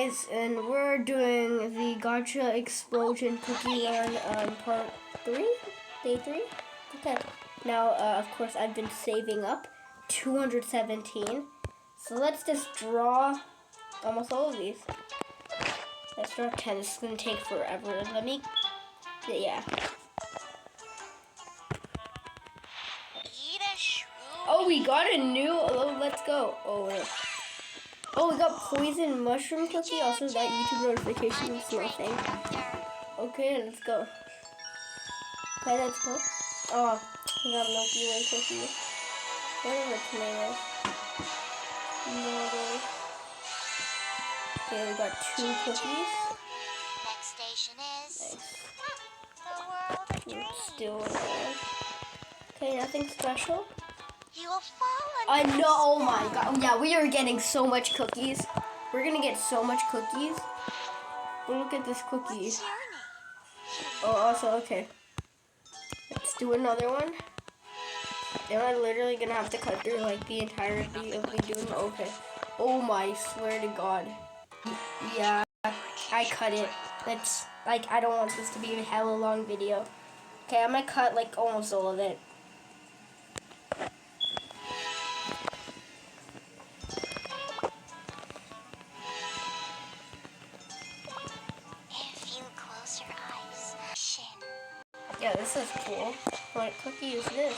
guys, and we're doing the gacha explosion cookie run part 3, day 3. Okay. Now, of course, I've been saving up 217. So let's just draw almost all of these. Let's draw 10. This is gonna take forever. Let me, yeah. Oh, we got a new. Oh, let's go. Oh, we got poison mushroom cookie. Also, that YouTube notification is nothing. Okay, let's go. Okay, let's go. Oh, we got Milky Way cookie. Whatever its name is. No. Okay, we got 2 cookies. Next station is Nice. the world of dreams. Still another. Okay, nothing special. You will fall I under know. Oh my god. Yeah, we are getting so much cookies. We're gonna get so much cookies. Look at this cookie. What's your name? Oh, also, okay. Let's do another one. Then I'm literally gonna have to cut through like the entirety of me doing. Okay. Oh my, swear to God. Yeah, I cut it. That's like, I don't want this to be a hella long video. Okay, I'm gonna cut like almost all of it. If you close your eyes, shin. Yeah, this is cool. What cookie is this?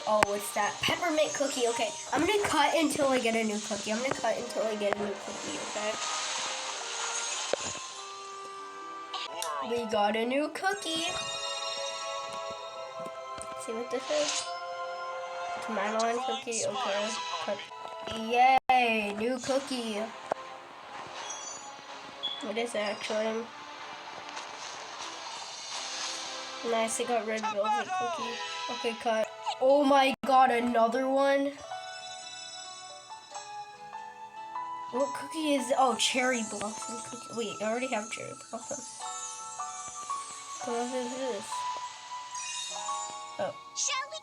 Oh, it's that peppermint cookie. Okay, I'm gonna cut until I get a new cookie. Okay? We got a new cookie. Let's see what this is. Tomato and cookie. Okay, cut. Yay, new cookie. What is it actually? Nice, I got red velvet cookie. Okay, cut. Oh my god, another one? What cookie is it? Oh, cherry blossom cookie. Wait, I already have cherry blossom. What is this? Oh.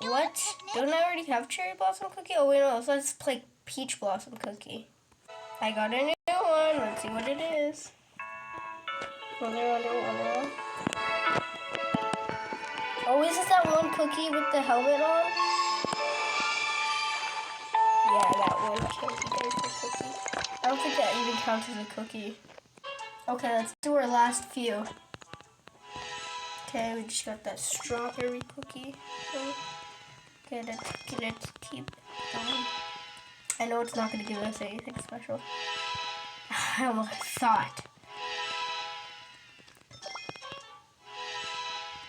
What? Don't I already have cherry blossom cookie? Oh wait, no, so let's play peach blossom cookie. I got a new one. Let's see what it is. Wonder. Oh, is this that one cookie with the helmet on? Yeah, that one can't be there for cookie. I don't think that even counts as a cookie. Okay, let's do our last few. Okay, we just got that strawberry cookie. Okay, let's keep going. I know it's not going to give us anything special. I almost thought.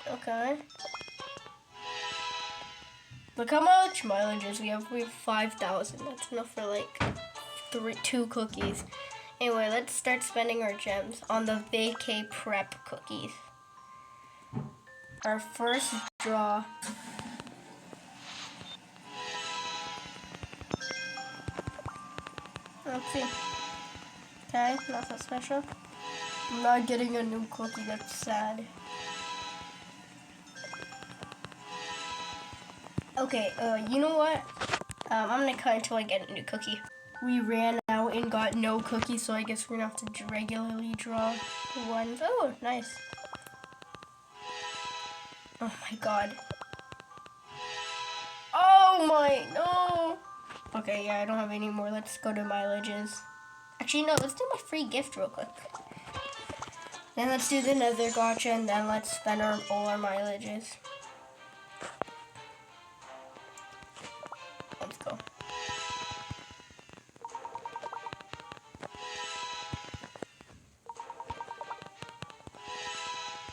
Okay. Look how much mileages we have. We have 5,000. That's enough for like 2 cookies. Anyway, let's start spending our gems on the vacay prep cookies. Our first draw. Let's see. Okay, not so special. I'm not getting a new cookie. That's sad. Okay, you know what? I'm gonna cut until I get a new cookie. We ran out and got no cookies, so I guess we're gonna have to regularly draw ones. Oh, nice. Oh my god. Oh my, no. Okay, yeah, I don't have any more. Let's go to mileages. Actually, no, let's do my free gift real quick. Then let's do the nether gacha, and then let's spend all our mileages. Let's go.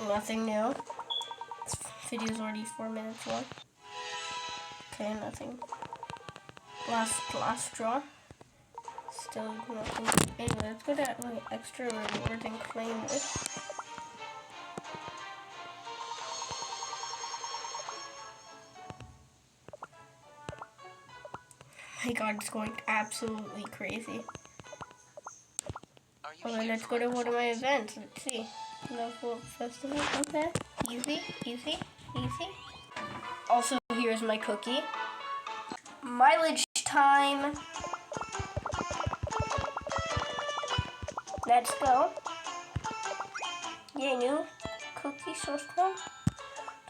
Nothing new. This video's already 4 minutes long. Okay, nothing. Last draw. Still nothing. Anyway, let's go to extra rewards and claim this. My god, it's going absolutely crazy. Okay, let's go to one of my events. Let's see. Local festival. Okay. Easy. Also, here's my cookie. Mileage time. Let's go. Yeah, new cookie source code.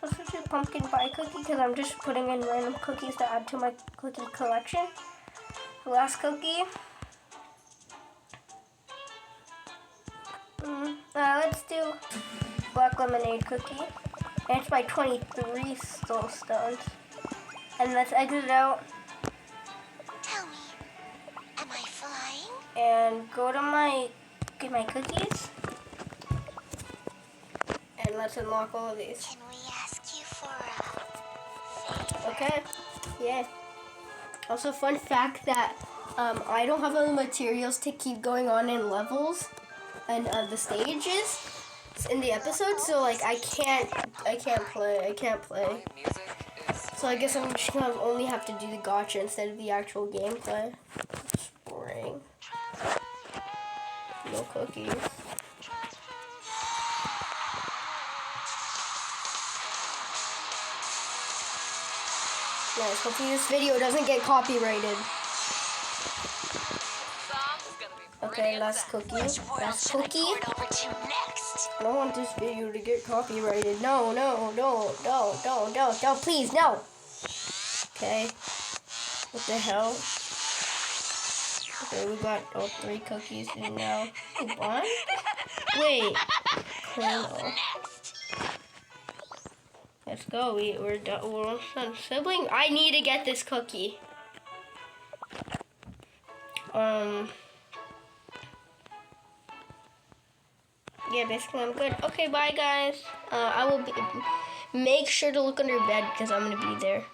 So this is a pumpkin pie cookie because I'm just putting in random cookies to add to my cookie collection. Last cookie. Let's do black lemonade cookie. And it's by 23 soul stones. And let's exit out Tell me, am I flying? and go to get my cookies. And let's unlock all of these. Can we ask you for a favor? Okay. Yeah. Also, fun fact that I don't have all the materials to keep going on in levels and the stages in the episode, so like I can't play. So I guess I'm just gonna only have to do the gacha instead of the actual gameplay. It's boring. No cookies. Nice. Hopefully this video doesn't get copyrighted. Okay, last cookie. Last cookie. Over to next. I don't want this video to get copyrighted. No, please, no. Okay. What the hell? Okay, we got all 3 cookies and now one. Wait. Cool. Let's go. We're done. We're almost done. Sibling, I need to get this cookie. Yeah, basically I'm good. Okay, bye guys. I will make sure to look under bed because I'm gonna be there.